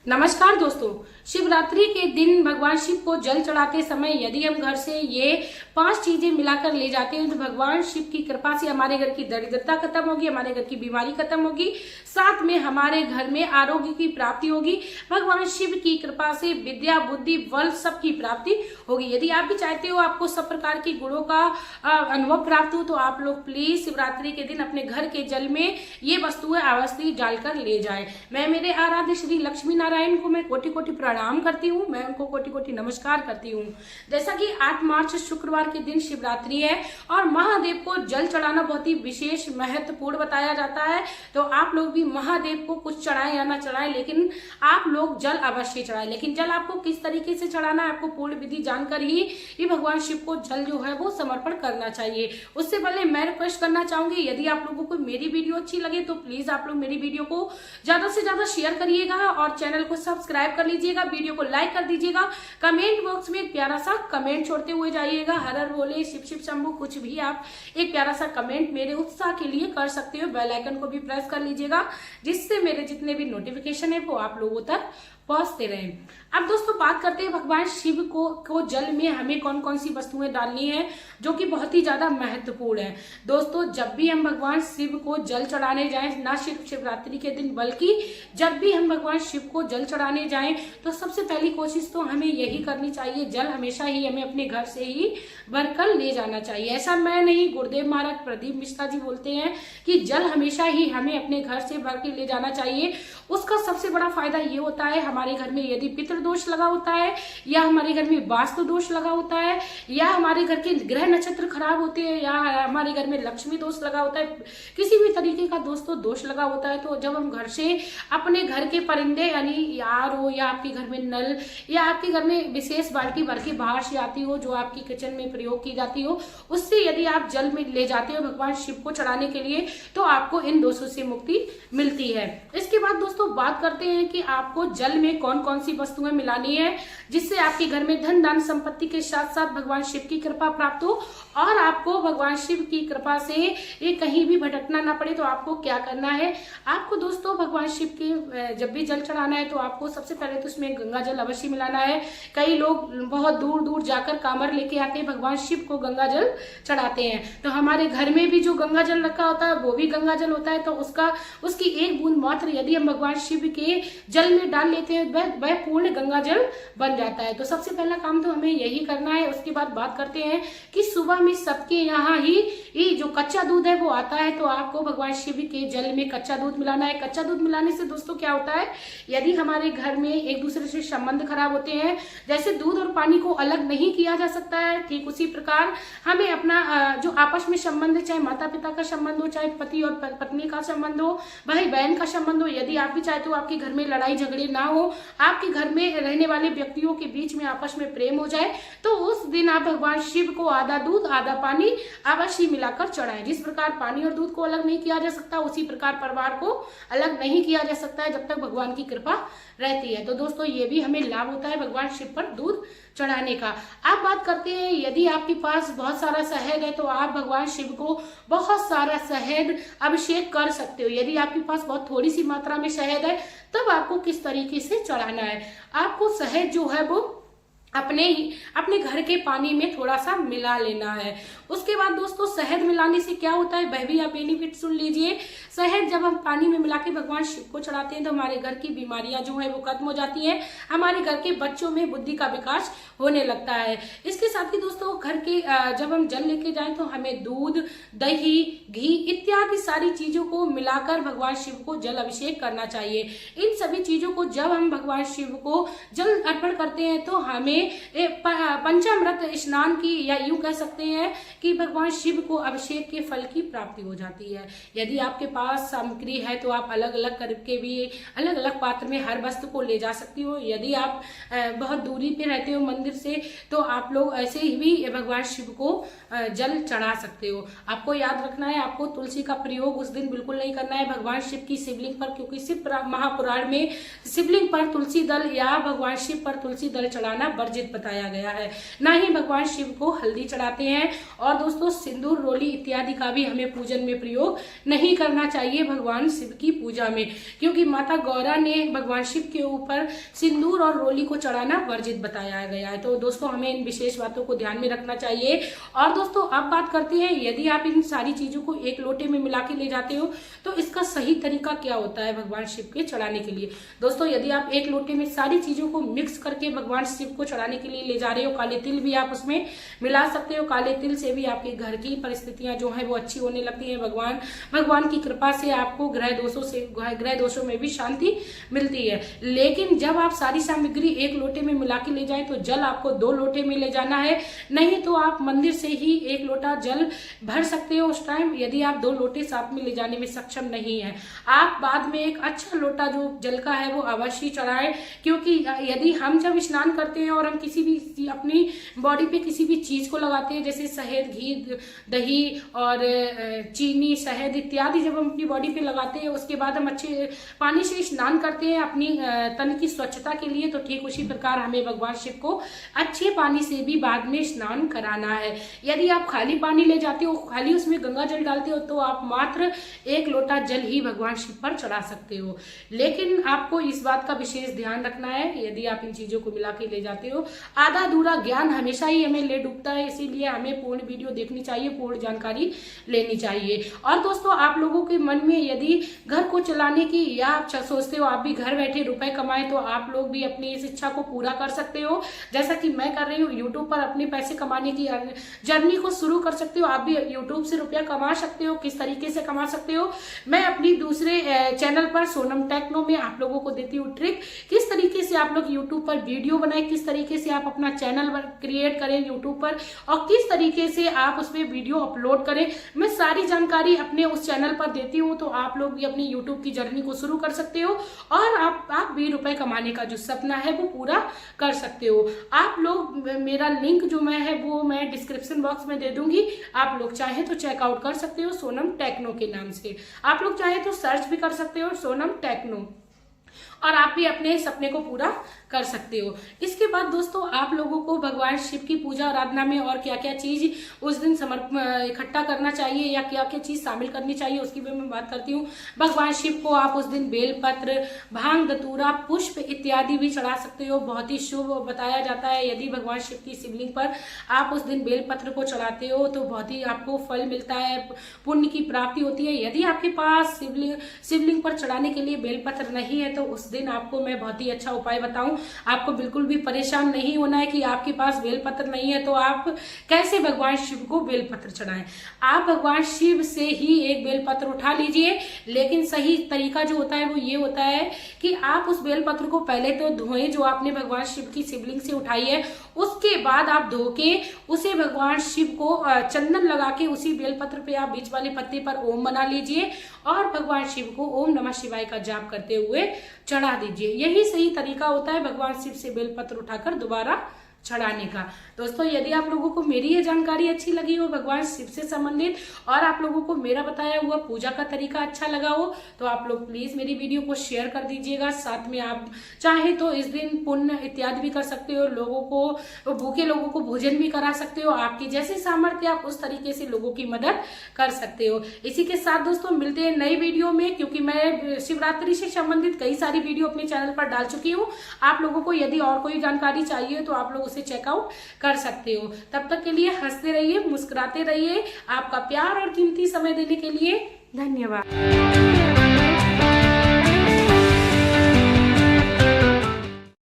नमस्कार दोस्तों, शिवरात्रि के दिन भगवान शिव को जल चढ़ाते समय यदि हम घर से ये 5 चीजें मिलाकर ले जाते हैं तो भगवान शिव की कृपा से हमारे घर की दरिद्रता खत्म होगी, हमारे घर की बीमारी खत्म होगी, साथ में हमारे घर में आरोग्य की प्राप्ति होगी। भगवान शिव की कृपा से विद्या, बुद्धि, बल सब की प्राप्ति होगी। यदि आप भी चाहते हो आपको सब प्रकार की गुणों का अनुभव प्राप्त हो तो आप लोग प्लीज शिवरात्रि के दिन अपने घर के जल में ये वस्तुएं अवश्य डालकर ले जाए। मैं मेरे आराध्य श्री लक्ष्मी नारायण को मैं कोटि कोटि प्रणाम करती हूँ, मैं उनको कोटि कोटि नमस्कार करती हूँ। जैसा कि 8 मार्च शुक्रवार के दिन शिवरात्रि है और महादेव को जल चढ़ाना बहुत ही विशेष महत्वपूर्ण बताया जाता है, तो आप लोग भी महादेव को कुछ चढ़ाएं या ना चढ़ाएं, लेकिन आप लोग जल अवश्य चढ़ाएं। लेकिन जल आपको किस तरीके से चढ़ाना है आपको पूर्ण विधि जानकर ही ये भगवान शिव को जल जो है वो समर्पण करना चाहिए। उससे पहले मैं रिक्वेस्ट करना चाहूंगी, यदि आप लोगों को मेरी वीडियो अच्छी लगे तो प्लीज आप लोग मेरी वीडियो को ज्यादा से ज्यादा शेयर करिएगा और चैनल को सब्सक्राइब कर लीजिएगा, वीडियो को लाइक कर दीजिएगा, कमेंट बॉक्स में एक प्यारा सा कमेंट छोड़ते हुए जाइएगा। हर हर बोले, शिव शिव शंभू, कुछ भी आप एक प्यारा सा कमेंट मेरे उत्साह के लिए कर सकते हो। बेल आइकन को भी प्रेस कर लीजिएगा जिससे मेरे जितने भी नोटिफिकेशन है वो आप लोगों तक पहुंचते रहे। अब दोस्तों बात करते हैं भगवान शिव को जल में हमें कौन कौन सी वस्तुएं डालनी है जो कि बहुत ही ज्यादा महत्वपूर्ण है। दोस्तों जब भी हम भगवान शिव को जल चढ़ाने जाएं, ना सिर्फ शिवरात्रि के दिन बल्कि जब भी हम भगवान शिव को जल चढ़ाने जाएं तो सबसे पहली कोशिश तो हमें यही करनी चाहिए, जल हमेशा ही हमें अपने घर से ही भरकर ले जाना चाहिए। ऐसा मैं नहीं, गुरुदेव महाराज प्रदीप मिश्रा जी बोलते हैं कि जल हमेशा ही हमें अपने घर से भर के ले जाना चाहिए। उसका सबसे बड़ा फायदा ये होता है, हमारे घर में यदि पितृ दोष लगा होता है या हमारे घर में वास्तु दोष लगा होता है या हमारे घर के ग्रह नक्षत्र खराब होते हैं या हमारे घर में लक्ष्मी दोष लगा होता है, किसी भी तरीके का दोष लगा होता है, तो जब हम घर से अपने घर के परिंदे यानी आरओ या आपके घर में नल या आपके घर में विशेष बाल्टी भर के बाहर से आती हो जो आपकी किचन में प्रयोग की जाती हो, उससे यदि आप जल में ले जाते हो भगवान शिव को चढ़ाने के लिए तो आपको इन दोषों से मुक्ति मिलती है। इसके बाद दोस्तों बात करते हैं कि आपको जल में कौन कौन सी वस्तुएं मिलानी है जिससे आपके घर में धन दान संपत्ति के साथ साथ भगवान शिव की कृपा प्राप्त हो और आपको भगवान शिव की कृपा से ये कहीं भी भटकना ना पड़े। तो आपको क्या करना है, आपको दोस्तों भगवान शिव के जब भी जल चढ़ाना है तो आपको सबसे पहले तो उसमें गंगा जल अवश्य मिलाना है। कई लोग बहुत दूर दूर जाकर कांवर लेके आते हैं, भगवान शिव को गंगा जल चढ़ाते हैं, तो हमारे घर में भी जो गंगा जल रखा होता है वो भी गंगा जल होता है, तो उसकी एक बूंद मात्र यदि हम भगवान शिव के जल में डाल लेते हैं वह पूर्ण गंगा जल बन जाता है। तो सबसे पहला काम तो हमें यही करना है। उसके बाद बात करते हैं कि सुबह में सबके यहाँ ही जो कच्चा दूध है वो आता है, तो आपको भगवान शिव के जल में कच्चा दूध मिलाना है। कच्चा दूध मिलाने से दोस्तों क्या होता है, यदि हमारे घर में एक दूसरे से संबंध खराब होते हैं, जैसे दूध और पानी को अलग नहीं किया जा सकता है, ठीक उसी प्रकार हमें अपना जो आपस में संबंध, चाहे माता पिता का संबंध हो, चाहे पति और पत्नी का संबंध हो, भाई बहन का संबंध हो, यदि आप भी चाहते हो आपके घर में लड़ाई झगड़े ना हो, आपके घर में रहने वाले व्यक्तियों के बीच में आपस में प्रेम हो जाए, तो उस दिन आप भगवान शिव को आधा दूध आधा पानी अवश्य मिलाकर चढ़ाएं। जिस प्रकार पानी और दूध को अलग नहीं किया जा सकता उसी प्रकार परिवार को अलग नहीं किया जा सकता है जब तक भगवान की कृपा रहती है। तो दोस्तों ये भी हमें लाभ होता है भगवान शिव पर दूध चढ़ाने का। आप बात करते हैं यदि आपके पास बहुत सारा शहद है तो आप भगवान शिव को बहुत सारा शहद अभिषेक कर सकते हो। यदि आपके पास बहुत थोड़ी सी मात्रा में शहद है तब आपको किस तरीके से चढ़ाना है, आपको शहद जो है वो अपने घर के पानी में थोड़ा सा मिला लेना है। उसके बाद दोस्तों शहद मिलाने से क्या होता है वह भी आप बेनिफिट सुन लीजिए। शहद जब हम पानी में मिला के भगवान शिव को चढ़ाते हैं तो हमारे घर की बीमारियां जो है वो खत्म हो जाती हैं, हमारे घर के बच्चों में बुद्धि का विकास होने लगता है। इसके साथ ही दोस्तों घर के जब हम जल लेके जाएं तो हमें दूध, दही, घी इत्यादि सारी चीजों को मिलाकर भगवान शिव को जल अभिषेक करना चाहिए। इन सभी चीजों को जब हम भगवान शिव को जल अर्पण करते हैं तो हमें पंचामृत स्नान की या यूं कह सकते हैं कि भगवान शिव को अभिषेक के फल की प्राप्ति हो जाती है। यदि आपके पास सामग्री है तो आप अलग अलग करके भी अलग अलग पात्र में हर वस्तु को ले जा सकती हो। यदि आप बहुत दूरी पे रहते हो मंदिर से तो आप लोग ऐसे ही भी भगवान शिव को जल चढ़ा सकते हो। आपको याद रखना है, आपको तुलसी का प्रयोग उस दिन बिल्कुल नहीं करना है भगवान शिव की शिवलिंग पर, क्योंकि शिव महापुराण में शिवलिंग पर तुलसी दल या भगवान शिव पर तुलसी दल चढ़ाना वर्जित बताया गया है। ना ही भगवान शिव को हल्दी चढ़ाते हैं और दोस्तों सिंदूर, रोली इत्यादि का भी हमें पूजन में प्रयोग नहीं करना चाहिए भगवान शिव की पूजा में, क्योंकि माता गौरा ने भगवान शिव के ऊपर सिंदूर और रोली को चढ़ाना वर्जित बताया गया है। तो दोस्तों हमें इन विशेष बातों को ध्यान में रखना चाहिए। और दोस्तों अब बात करते हैं, यदि आप इन सारी चीजों को एक लोटे में मिला के ले जाते हो तो इसका सही तरीका क्या होता है भगवान शिव के चढ़ाने के लिए। दोस्तों यदि आप एक लोटे में सारी चीजों को मिक्स करके भगवान शिव को चढ़ाने के लिए ले जा रहे हो, काले तिल भी आप उसमें मिला सकते हो। काले तिल से भी आपके घर की परिस्थितियां जो है वो अच्छी होने लगती है। भगवान की कृपा से आपको ग्रह दोषों में भी शांति मिलती है। लेकिन जब आप सारी सामग्री एक लोटे में मिला के ले जाए तो जल आपको 2 लोटे में ले जाना है, नहीं तो आप मंदिर से ही 1 लोटा जल भर सकते हो उस टाइम, यदि आप 2 लोटे साथ में ले जाने में सक्षम नहीं है। आप बाद में एक अच्छा लोटा जो जल का है वो अवश्य चढ़ाएं, क्योंकि यदि हम जब स्नान करते हैं और हम किसी भी अपनी बॉडी पे किसी भी चीज को लगाते हैं, जैसे शहद, घी, दही और चीनी, शहद इत्यादि जब हम अपनी बॉडी पे लगाते हैं, उसके बाद हम अच्छे पानी से स्नान करते हैं अपनी तन की स्वच्छता के लिए, तो ठीक उसी प्रकार हमें भगवान शिव को अच्छे पानी से भी बाद में स्नान कराना है। यदि आप खाली पानी ले जाते हो, खाली उसमें गंगा जल डालते हो, तो आप मात्र 1 लोटा जल ही भगवान शिव पर चढ़ा सकते हो। लेकिन आपको इस बात का विशेष ध्यान रखना है, यदि आप इन चीजों को मिला के ले जाते हो, आधा अधूरा ज्ञान हमेशा ही हमें ले डूबता है, इसीलिए हमें पूर्ण वीडियो देखनी चाहिए, पूर्ण जानकारी लेनी चाहिए। और दोस्तों आप लोगों के मन में यदि घर को चलाने की या आप सोचते हो आप भी घर बैठे रुपए कमाए, तो आप लोग भी अपनी इस इच्छा को पूरा कर सकते हो, जैसा कि मैं कर रही हूँ। यूट्यूब पर अपने पैसे कमाने की जर्नी को शुरू कर सकते हो। आप भी यूट्यूब से रुपया कमा सकते हो। किस तरीके से कमा सकते हो, मैं अपनी दूसरे चैनल पर सोनम टेक्नो में आप लोगों को देती हूँ ट्रिक, किस तरीके से आप लोग यूट्यूब पर वीडियो बनाए, किस तरीके से आप अपना चैनल क्रिएट करें यूट्यूब पर और किस तरीके से आप उसमें वीडियो अपलोड करें। मैं सारी जानकारी अपने उस चैनल पर देती हूँ, तो आप लोग भी अपनी यूट्यूब की जर्नी को शुरू कर सकते हो और आप भी रुपए कमाने का जो सपना है वो पूरा कर सकते हो। आप लोग मेरा लिंक जो है वो मैं डिस्क्रिप्शन बॉक्स में दे दूंगी, आप लोग चाहे तो चेकआउट कर सकते हो सोनम टेक्नो के नाम से। आप लोग चाहे तो सर्च भी कर सकते हो सोनम टेक्नो और आप भी अपने सपने को पूरा कर सकते हो। इसके बाद दोस्तों आप लोगों को भगवान शिव की पूजा आराधना में और क्या क्या चीज उस दिन इकट्ठा करना चाहिए या क्या क्या चीज शामिल करनी चाहिए उसकी भी मैं बात करती हूँ। भगवान शिव को आप उस दिन बेलपत्र, भांग, धतूरा, पुष्प इत्यादि भी चढ़ा सकते हो। बहुत ही शुभ बताया जाता है, यदि भगवान शिव की शिवलिंग पर आप उस दिन बेलपत्र को चढ़ाते हो तो बहुत ही आपको फल मिलता है, पुण्य की प्राप्ति होती है। यदि आपके पास शिवलिंग पर चढ़ाने के लिए बेलपत्र नहीं है तो उस दिन आपको मैं बहुत ही अच्छा उपाय बताऊं। आपको बिल्कुल भी परेशान नहीं होना है कि आपके पास बेलपत्र नहीं है तो आप कैसे भगवान शिव को बेलपत्र चढ़ाएं। आप भगवान शिव से ही एक बेलपत्र उठा लीजिए, लेकिन सही तरीका जो होता है वो ये होता है कि आप उस बेलपत्र को पहले तो धोएं जो आपने भगवान शिव की शिवलिंग से उठाई है, उसके बाद आप धो के उसे भगवान शिव को चंदन लगा के उसी बेलपत्र पे आप बीच वाले पत्ते पर ओम बना लीजिए और भगवान शिव को ओम नमः शिवाय का जाप करते हुए चढ़ा दीजिए। यही सही तरीका होता है भगवान शिव से बेलपत्र उठाकर दोबारा चढ़ाने का। दोस्तों यदि आप लोगों को मेरी ये जानकारी अच्छी लगी हो भगवान शिव से संबंधित और आप लोगों को मेरा बताया हुआ पूजा का तरीका अच्छा लगा हो तो आप लोग प्लीज मेरी वीडियो को शेयर कर दीजिएगा। साथ में आप चाहे तो इस दिन पुण्य इत्यादि भी कर सकते हो, लोगों को भूखे लोगों को भोजन भी करा सकते हो। आपकी जैसे सामर्थ्य आप उस तरीके से लोगों की मदद कर सकते हो। इसी के साथ दोस्तों मिलते हैं नई वीडियो में, क्योंकि मैं शिवरात्रि से संबंधित कई सारी वीडियो अपने चैनल पर डाल चुकी हूँ। आप लोगों को यदि और कोई जानकारी चाहिए तो आप लोग उसे चेकआउट कर सकते हो। तब तक के लिए हंसते रहिए, मुस्कुराते रहिए। आपका प्यार और कीमती समय देने के लिए धन्यवाद।